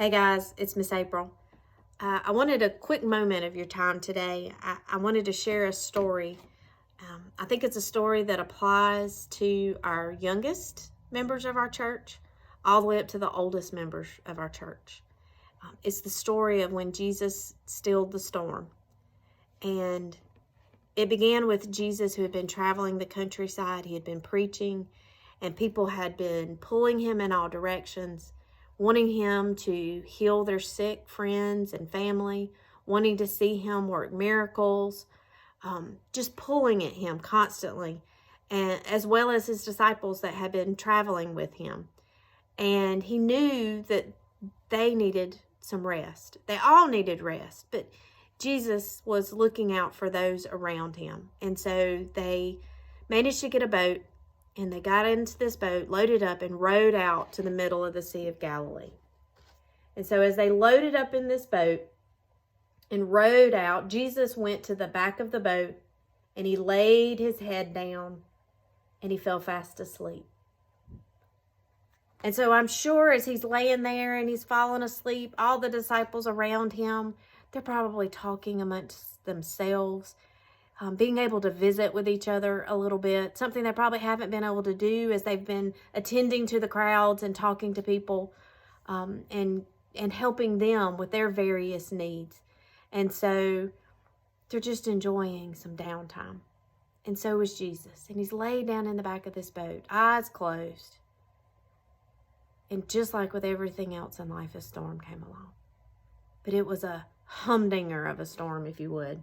Hey guys, it's Miss April. I wanted a quick moment of your time today. I wanted to share a story. I think it's a story that applies to our youngest members of our church, all the way up to the oldest members of our church. It's the story of when Jesus stilled the storm. And it began with Jesus, who had been traveling the countryside. He had been preaching, and people had been pulling him in all directions, wanting him to heal their sick friends and family, wanting to see him work miracles, just pulling at him constantly, and as well as his disciples that had been traveling with him. And he knew that they needed some rest. They all needed rest, but Jesus was looking out for those around him. And so they managed to get a boat, and they got into this boat, loaded up, and rowed out to the middle of the Sea of Galilee. And so as they loaded up in this boat and rowed out, Jesus went to the back of the boat, and he laid his head down, and he fell fast asleep. And so I'm sure as he's laying there and he's falling asleep, all the disciples around him, they're probably talking amongst themselves, being able to visit with each other a little bit, something they probably haven't been able to do as they've been attending to the crowds and talking to people, and helping them with their various needs. And so they're just enjoying some downtime. And so was Jesus. And he's laid down in the back of this boat, eyes closed. And just like with everything else in life, a storm came along. But it was a humdinger of a storm, if you would.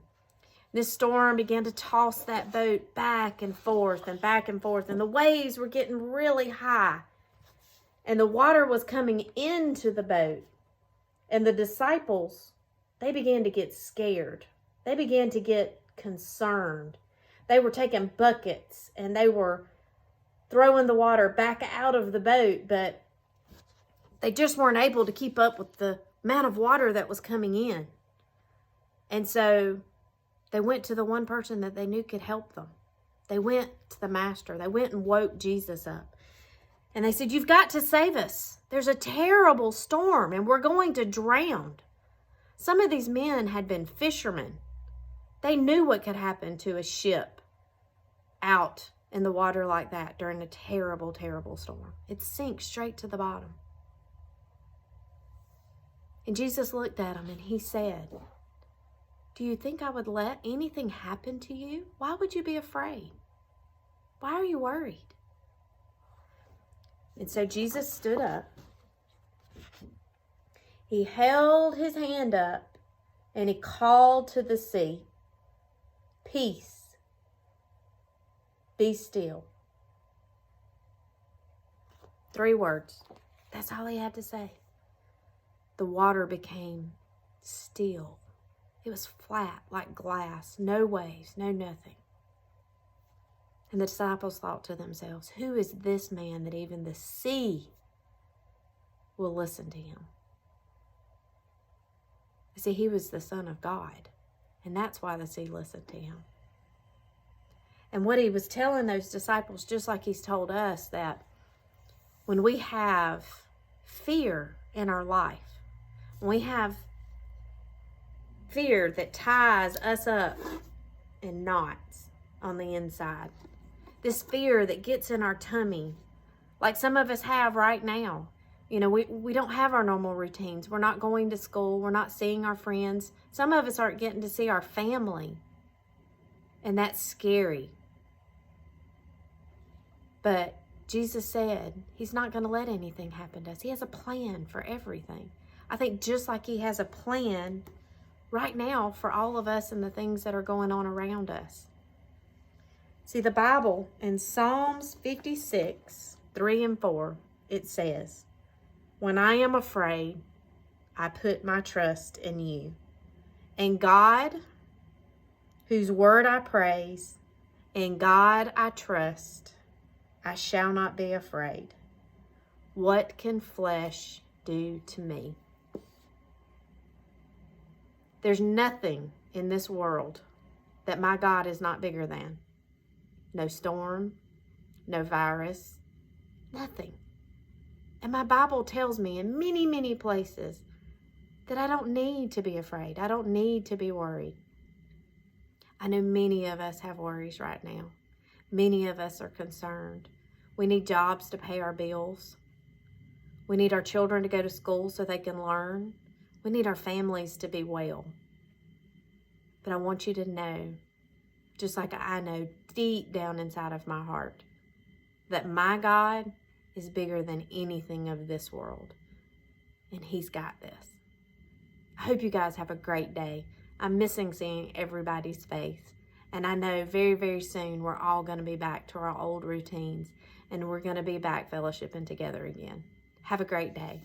This storm began to toss that boat back and forth and back and forth. And the waves were getting really high. And the water was coming into the boat. And the disciples, they began to get scared. They began to get concerned. They were taking buckets and they were throwing the water back out of the boat. But they just weren't able to keep up with the amount of water that was coming in. And so they went to the one person that they knew could help them. They went to the master. They went and woke Jesus up. And they said, "You've got to save us. There's a terrible storm and we're going to drown." Some of these men had been fishermen. They knew what could happen to a ship out in the water like that during a terrible, terrible storm. It sinks straight to the bottom. And Jesus looked at them and he said, "Do you think I would let anything happen to you? Why would you be afraid? Why are you worried?" And so Jesus stood up. He held his hand up and he called to the sea, "Peace, be still." 3 words. That's all he had to say. The water became still. It was flat like glass, no waves, no nothing. And the disciples thought to themselves, "Who is this man that even the sea will listen to him?" You see, he was the Son of God, and that's why the sea listened to him. And what he was telling those disciples, just like he's told us, that when we have fear in our life, when we have fear that ties us up in knots on the inside, this fear that gets in our tummy, like some of us have right now. You know, we don't have our normal routines. We're not going to school. We're not seeing our friends. Some of us aren't getting to see our family. And that's scary. But Jesus said he's not going to let anything happen to us. He has a plan for everything. I think just like he has a plan right now for all of us and the things that are going on around us. See, the Bible in Psalms 56, 3 and 4, it says, "When I am afraid, I put my trust in you. And God, whose word I praise, in God I trust, I shall not be afraid. What can flesh do to me?" There's nothing in this world that my God is not bigger than. No storm, no virus, nothing. And my Bible tells me in many, many places that I don't need to be afraid. I don't need to be worried. I know many of us have worries right now. Many of us are concerned. We need jobs to pay our bills. We need our children to go to school so they can learn. We need our families to be well. But I want you to know, just like I know deep down inside of my heart, that my God is bigger than anything of this world. And He's got this. I hope you guys have a great day. I'm missing seeing everybody's face. And I know very, very soon we're all going to be back to our old routines. And we're going to be back fellowshipping together again. Have a great day.